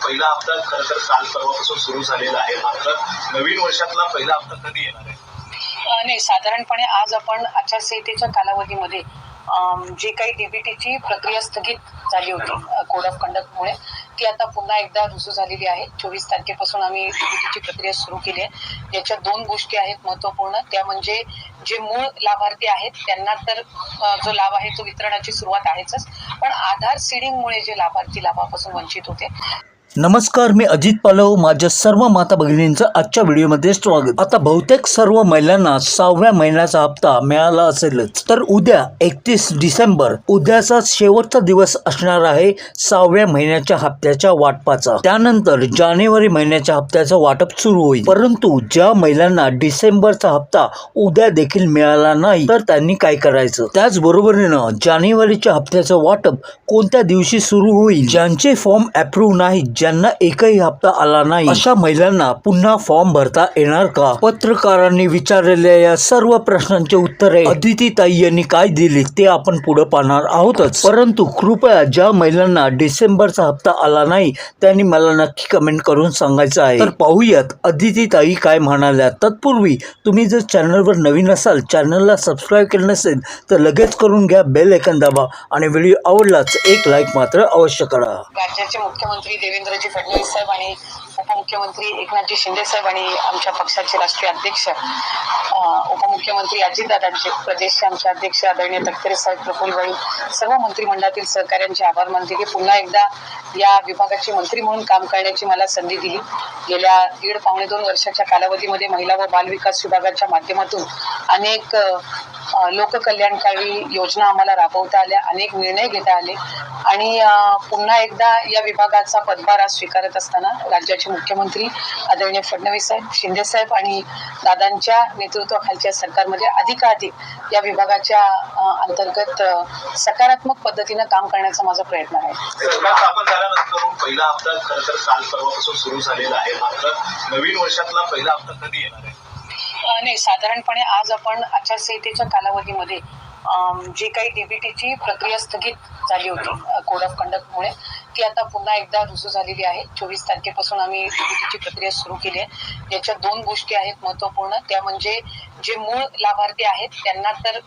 पहिला हप्ता खरं तर काल परवापासून सुरू झालेला आहे, मात्र नवीन वर्षातला पहिला हप्ता कधी येणार आहे? नाही, साधारणपणे आज आपण आचारसंहितेच्या कालावधीमध्ये जी काही डीबीटीची प्रक्रिया स्थगित झाली होती कोड ऑफ कंडक्टमुळे, ती आता पुन्हा एकदा रुजू झालेली आहे. 24 तारखेपासून आम्ही डीबीटीची प्रक्रिया सुरू केली आहे. याच्या दोन गोष्टी आहेत महत्त्वपूर्ण. त्या म्हणजे जे मूळ लाभार्थी आहेत त्यांना तर जो लाभ आहे तो वितरणाची सुरुवात आहेच, पण आधार सीडिंगमुळे जे लाभार्थी लाभापासून वंचित होते. नमस्कार, मी अजित पालव. माझ्या सर्व माता भगिनींचं आजच्या व्हिडिओमध्ये स्वागत. आता बहुतेक सर्व महिलांना 6व्या महिन्याचा हप्ता मिळाला असेलच, तर उद्या 31 डिसेंबर उद्याचा शेवटचा दिवस असणार आहे 6व्या महिन्याच्या हप्त्याच्या वाटपाचा. त्यानंतर जानेवारी महिन्याच्या हप्त्याचं वाटप सुरू होईल. परंतु ज्या महिलांना डिसेंबरचा हप्ता उद्या देखील मिळाला नाही, तर त्यांनी काय करायचं? त्याचबरोबरीनं जानेवारीच्या हप्त्याचं वाटप कोणत्या दिवशी सुरू होईल? ज्यांचे फॉर्म अप्रूव्ह नाही, ज्यांना एकही हप्ता आला नाही, अशा महिलांना पुन्हा फॉर्म भरता येणार का? पत्रकारांनी विचारलेल्या या सर्व प्रश्नांची उत्तरे अदितीताई यांनी काय दिली ते आपण पुढे पाहणार आहोतच. परंतु कृपया ज्या महिलांना डिसेंबरचा हप्ता आला नाही त्यांनी मला नक्की कमेंट करून सांगायचं आहे. तर पाहूयात अदितीताई काय म्हणाल्या. तत्पूर्वी तुम्ही जर चॅनलवर नवीन असाल, चॅनलला सबस्क्राईब केलं नसेल तर लगेच करून घ्या, बेल आयकॉन दाबा आणि व्हिडिओ आवडलाच एक लाईक मात्र अवश्य करा. राज्याचे मुख्यमंत्री देवेंद्रजी फडणवीस साहेब आणि उपमुख्यमंत्री एकनाथजी शिंदे साहेब आणि आमच्या पक्षाचे राष्ट्रीय अध्यक्ष उपमुख्यमंत्री अजितदादांचे, प्रदेशचे आमचे अध्यक्ष आदरणीय तटकरे साहेब, प्रफुल्लभाई, सर्व मंत्रिमंडळातील सहकाऱ्यांचे आभार मानते की पुन्हा एकदा या विभागाची मंत्री म्हणून काम करण्याची मला संधी दिली. गेल्या 1.5-2 वर्षाच्या कालावधीमध्ये महिला व बाल विकास विभागाच्या माध्यमातून अनेक लोककल्याणकारी योजना आम्हाला राबवता आल्या, अनेक निर्णय घेता आले आणि पुन्हा एकदा या विभागाचा पदभार आज स्वीकारत असताना राज्याचे मुख्यमंत्री आदरणीय फडणवीस साहेब, शिंदे साहेब आणि दादांच्या नेतृत्वाखालच्या सरकारमध्ये अधिकाधिक या विभागाच्या अंतर्गत सकारात्मक पद्धतीनं काम करण्याचा माझा प्रयत्न आहे. स्थापन झाल्यानंतर पहिला हप्ता खरं तर काल परवापासून सुरू झालेला आहे, मात्र नवीन वर्षातला पहिला हप्ता कधी येणार आहे? नाही, साधारणपणे आज आपण आचारसंहितेच्या कालावधीमध्ये जी काही डीबीटीची प्रक्रिया स्थगित झाली होती कोड ऑफ कंडक्टमुळे, ती आता पुन्हा एकदा रुजू झालेली आहे. 24 तारखेपासून आम्ही डीबीटीची प्रक्रिया सुरू केली आहे. याच्या दोन गोष्टी आहेत महत्त्वपूर्ण. त्या म्हणजे जे मूळ लाभार्थी आहेत त्यांना तर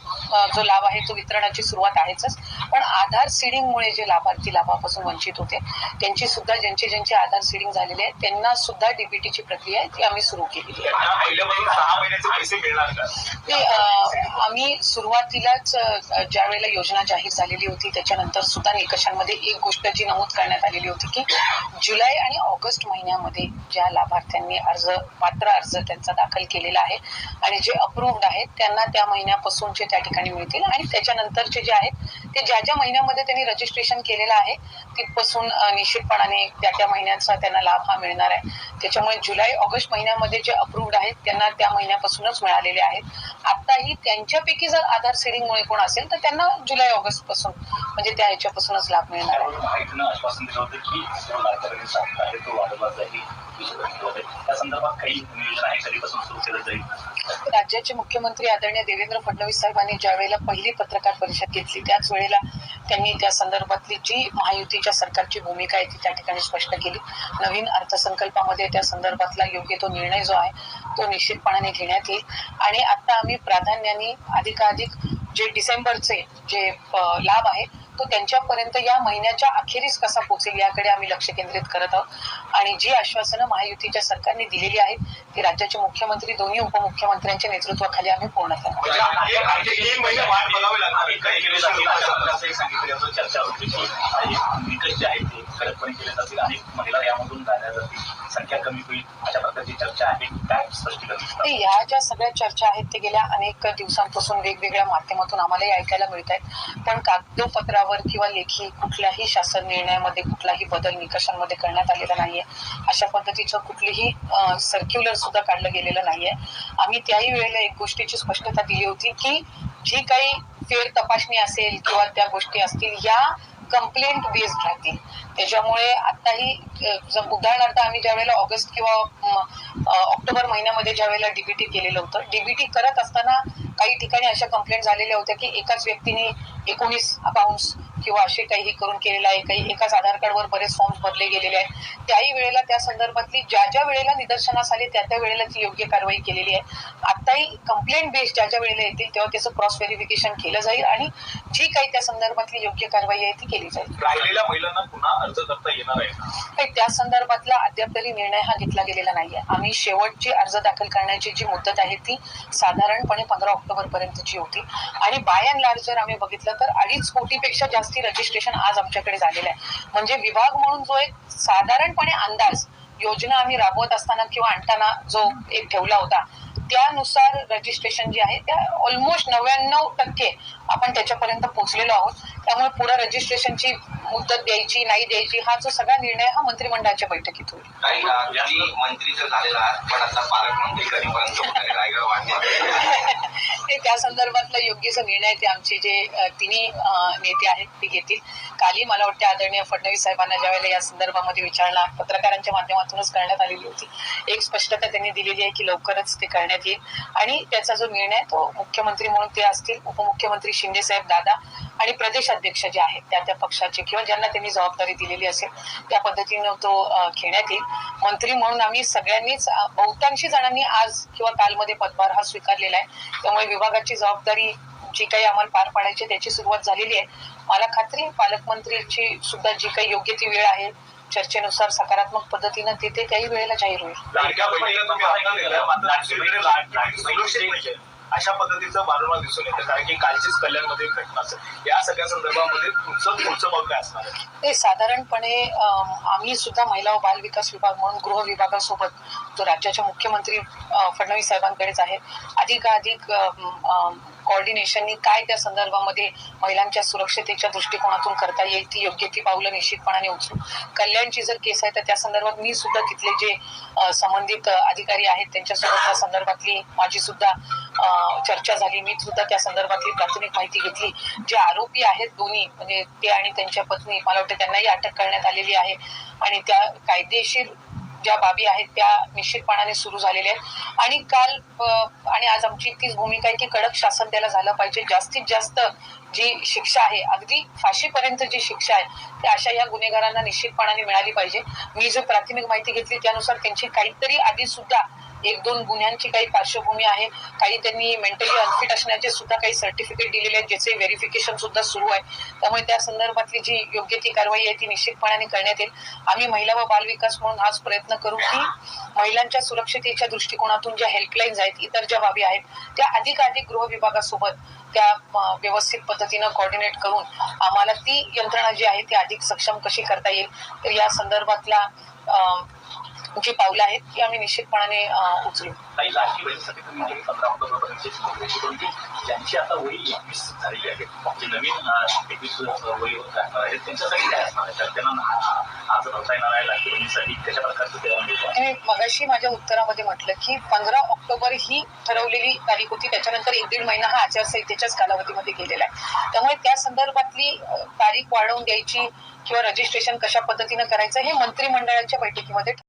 जो लाभ आहे तो वितरणाची सुरुवात आहेच, पण आधार सीडिंगमुळे जे लाभार्थी लाभापासून वंचित होते त्यांची सुद्धा, ज्यांचे आधार सीडिंग झालेले आहे त्यांना सुद्धा डीबीटीची प्रक्रिया आहे ती आम्ही सुरू केलेली आहे. आम्ही सुरुवातीलाच ज्या वेळेला योजना जाहीर झालेली होती त्याच्यानंतर सुद्धा निकषांमध्ये एक गोष्ट जी नमूद करण्यात आलेली होती की जुलै आणि ऑगस्ट महिन्यामध्ये ज्या लाभार्थ्यांनी पात्र अर्ज त्यांचा दाखल केलेला आहे आणि जे अप्रूव्ड आहेत त्यांना त्या महिन्यापासूनचे त्या ठिकाणी मिळतील आणि त्याच्यानंतरचे जे आहेत ते ज्या महिन्यामध्ये त्यांनी रजिस्ट्रेशन केलेलं आहे तिथपासून निश्चितपणाने त्या महिन्याचा त्यांना लाभ हा मिळणार आहे. त्याच्यामुळे जुलै ऑगस्ट महिन्यामध्ये जे अप्रूव्ड आहेत त्यांना त्या महिन्यापासूनच मिळालेले आहेत. आताही त्यांच्यापैकी जर आधार सीडिंगमुळे कोण असेल तर त्यांना जुलै ऑगस्ट पासून म्हणजे त्या ह्याच्यापासूनच लाभ मिळणार आहे. राज्याचे मुख्यमंत्री आदरणीय देवेंद्र फडणवीस साहेबांनी ज्या वेळेला पहिली पत्रकार परिषद घेतली त्याच वेळेला त्यांनी त्या संदर्भातली जी महायुतीच्या सरकारची भूमिका आहे ती त्या ठिकाणी स्पष्ट केली. नवीन अर्थसंकल्पामध्ये त्या संदर्भातला योग्य तो निर्णय जो आहे तो निश्चितपणाने घेण्यात येईल आणि आता आम्ही प्राधान्याने अधिकाधिक जे डिसेंबरचे जे लाभ आहे तो त्यांच्यापर्यंत या महिन्याच्या अखेरीस कसा पोहोचेल याकडे आम्ही लक्ष केंद्रित करत आहोत आणि जी आश्वासनं महायुतीच्या सरकारने दिलेली आहेत ती राज्याचे मुख्यमंत्री, दोन्ही उपमुख्यमंत्र्यांच्या नेतृत्वाखाली आम्ही पूर्ण करणार. या ज्या सगळ्या चर्चा आहेत ते गेल्या अनेक दिवसांपासून वेगवेगळ्या माध्यमातून आम्हालाही ऐकायला मिळत आहेत, पण कागदोपत्रावर किंवा लेखी कुठल्याही शासन निर्णयामध्ये कुठलाही बदल निकषांमध्ये करण्यात आलेला नाहीये. अशा पद्धतीचं कुठलीही सर्क्युलर सुद्धा काढलं गेलेलं नाहीये. आम्ही त्याही वेळेला एक गोष्टीची स्पष्टता दिली होती की जी काही फेर तपासणी असेल किंवा त्या गोष्टी असतील या कंप्लेंट बेस्ड राहतील. त्याच्यामुळे आताही उदाहरणार्थ आम्ही ज्या वेळेला ऑगस्ट किंवा ऑक्टोबर महिन्यामध्ये ज्या वेळेला डीबीटी केलेलं होतं, डीबीटी करत असताना काही ठिकाणी अशा कंप्लेंट झालेल्या होत्या की एकाच व्यक्तीने 19 अकाउंट्स किंवा असे काही करून केलेलं आहे, काही एकाच आधार कार्डवर बरेच फॉर्म भरले गेलेले आहेत. त्याही वेळेला त्या संदर्भातली ज्या वेळेला निदर्शनास आले त्या वेळेला ती योग्य कारवाई केलेली आहे. आताही कंप्लेंट बेस्ड ज्या वेळेला येतील तेव्हा त्याचं क्रॉस व्हेरिफिकेशन केलं जाईल आणि जी काही त्या संदर्भातली योग्य कारवाई आहे ती केली जाईल. राहिलेल्या महिलांना पुन्हा अर्ज करता येणार आहे त्या संदर्भातला अद्याप तरी निर्णय हा घेतला गेलेला नाहीये. आम्ही शेवटची अर्ज दाखल करण्याची जी मुदत आहे ती साधारणपणे 15 ऑक्टोबर पर्यंतची होती आणि बाय अँड लार्ज जर आम्ही बघितलं तर 2.5 कोटीपेक्षा जास्ती रजिस्ट्रेशन आज आमच्याकडे झालेलं आहे. म्हणजे विभाग म्हणून जो एक साधारणपणे अंदाज योजना आम्ही राबवत असताना किंवा आणताना जो एक ठेवला होता त्यानुसार रजिस्ट्रेशन जे आहे त्या ऑलमोस्ट 99% आपण त्याच्यापर्यंत पोहोचलेलो आहोत. त्यामुळे पुढे रजिस्ट्रेशनची मुदत द्यायची नाही द्यायची हा जो सगळा निर्णय हा मंत्रिमंडळाच्या बैठकीत होईल. मंत्रीचं झालेला आहे पण आता पालकमंत्री कधीपर्यंत रायगड वाढले ते त्या संदर्भातला योग्य निर्णय ते आमचे जे तिन्ही नेते आहेत ते घेतील. कालही मला वाटते आदरणीय फडणवीस साहेबांना ज्यावेळेला या संदर्भामध्ये विचारणा पत्रकारांच्या माध्यमातूनच करण्यात आलेली होती एक स्पष्टता त्यांनी दिलेली आहे की लवकरच ते करण्यात येईल आणि त्याचा जो निर्णय तो मुख्यमंत्री म्हणून ते असतील, उपमुख्यमंत्री शिंदे साहेब दादा आणि प्रदेश अध्यक्ष जे आहेत त्या पक्षाचे किंवा ज्यांना त्यांनी जबाबदारी दिलेली असेल त्या पद्धतीनं तो घेण्यात येईल. मंत्री म्हणून आम्ही सगळ्यांनीच बहुतांशी जणांनी आज किंवा कालमध्ये पदभार हा स्वीकारलेला आहे. त्यामुळे विभागाची जबाबदारी जी काही आम्हाला पार पाडायची त्याची सुरुवात झालेली आहे. मला खात्री पालकमंत्रीची सुद्धा जी काही योग्य ती वेळ आहे चर्चेनुसार सकारात्मक पद्धतीनं ते त्याही वेळेला जाहीर होईल. लाडक्या बहिणीला तुम्ही आता दिलं, मात्र दुसरीकडे सुरक्षित नाहीये अशा पद्धतीचं वारंवार दिसून येतं कारण की कालचीच कल्याणमध्ये घटना असेल या सगळ्या संदर्भामध्ये तुमचं पुढचं पाऊल काय असणार आहे? ते साधारणपणे आम्ही सुद्धा महिला व बाल विकास विभाग म्हणून गृह विभागासोबत जो राज्याचे मुख्यमंत्री फडणवीस साहेबांकडेच आहे अधिकाधिक कोऑर्डिनेशननी काय त्या संदर्भामध्ये महिलांच्या सुरक्षतेच्या दृष्टिकोनातून करता येईल ती योग्य ती पावलं निश्चितपणाने उचलू. कल्याणची जर केस आहे तर त्या संदर्भात मी सुद्धा तिथले जे संबंधित अधिकारी आहेत त्यांच्यासोबत त्या संदर्भातली माझी सुद्धा चर्चा झाली. मी सुद्धा त्या संदर्भातली प्राथमिक माहिती घेतली. जे आरोपी आहेत दोन्ही म्हणजे ते आणि त्यांच्या पत्नी मला वाटतं त्यांनाही अटक करण्यात आलेली आहे आणि त्या कायदेशीर ज्या बाबी आहेत त्या निश्चितपणाने सुरू झालेल्या आहेत आणि काल आणि आज आमची तीच भूमिका आहे की कडक शासन त्याला झालं पाहिजे. जास्तीत जास्त जी शिक्षा आहे अगदी फाशीपर्यंत जी शिक्षा आहे त्या अशा या गुन्हेगारांना निश्चितपणाने मिळाली पाहिजे. मी जो प्राथमिक माहिती घेतली त्यानुसार त्यांची काहीतरी आधी सुद्धा 1-2 गुन्ह्यांची काही पार्श्वभूमी आहे. काही त्यांनी मेंटली अनफिट असण्याचे सुद्धा काही सर्टिफिकेट दिलेले आहेत ज्याचे व्हेरिफिकेशन सुद्धा सुरू आहे. त्यामुळे त्या संदर्भातली जी योग्य ती कारवाई आहे ती निश्चितपणाने करण्यात येईल. आम्ही महिला व बाल विकास म्हणून हाच प्रयत्न करू की महिलांच्या सुरक्षतेच्या दृष्टिकोनातून ज्या हेल्पलाईन्स आहेत इतर ज्या बाबी आहेत त्या अधिकाधिक गृह विभागासोबत त्या व्यवस्थित पद्धतीनं कोऑर्डिनेट करून आम्हाला ती यंत्रणा जी आहे ती अधिक सक्षम कशी करता येईल तर या संदर्भातला जी पावलं आहेत ती आम्ही निश्चितपणाने उचलू. काही लाडकी बहिणीसाठी तुम्ही 15 ऑक्टोबर पर्यंत ज्यांची आता वय 21 झालेली आहे जे नवीन 21 वय असणार आहेत त्यांच्यासाठी काय असणार आहे त्यांना आज भरता येणार आहे लाडकी बहिणीसाठी कशा प्रकारचं मी मगाशी माझ्या उत्तरामध्ये म्हटलं की 15 ऑक्टोबर ही ठरवलेली तारीख होती. त्याच्यानंतर 1-1.5 महिना हा आचारसंहितेच्याच कालावधीमध्ये गेलेला आहे. त्यामुळे त्या संदर्भातली तारीख वाढवून द्यायची किंवा रजिस्ट्रेशन कशा पद्धतीनं करायचं हे मंत्रिमंडळाच्या बैठकीमध्ये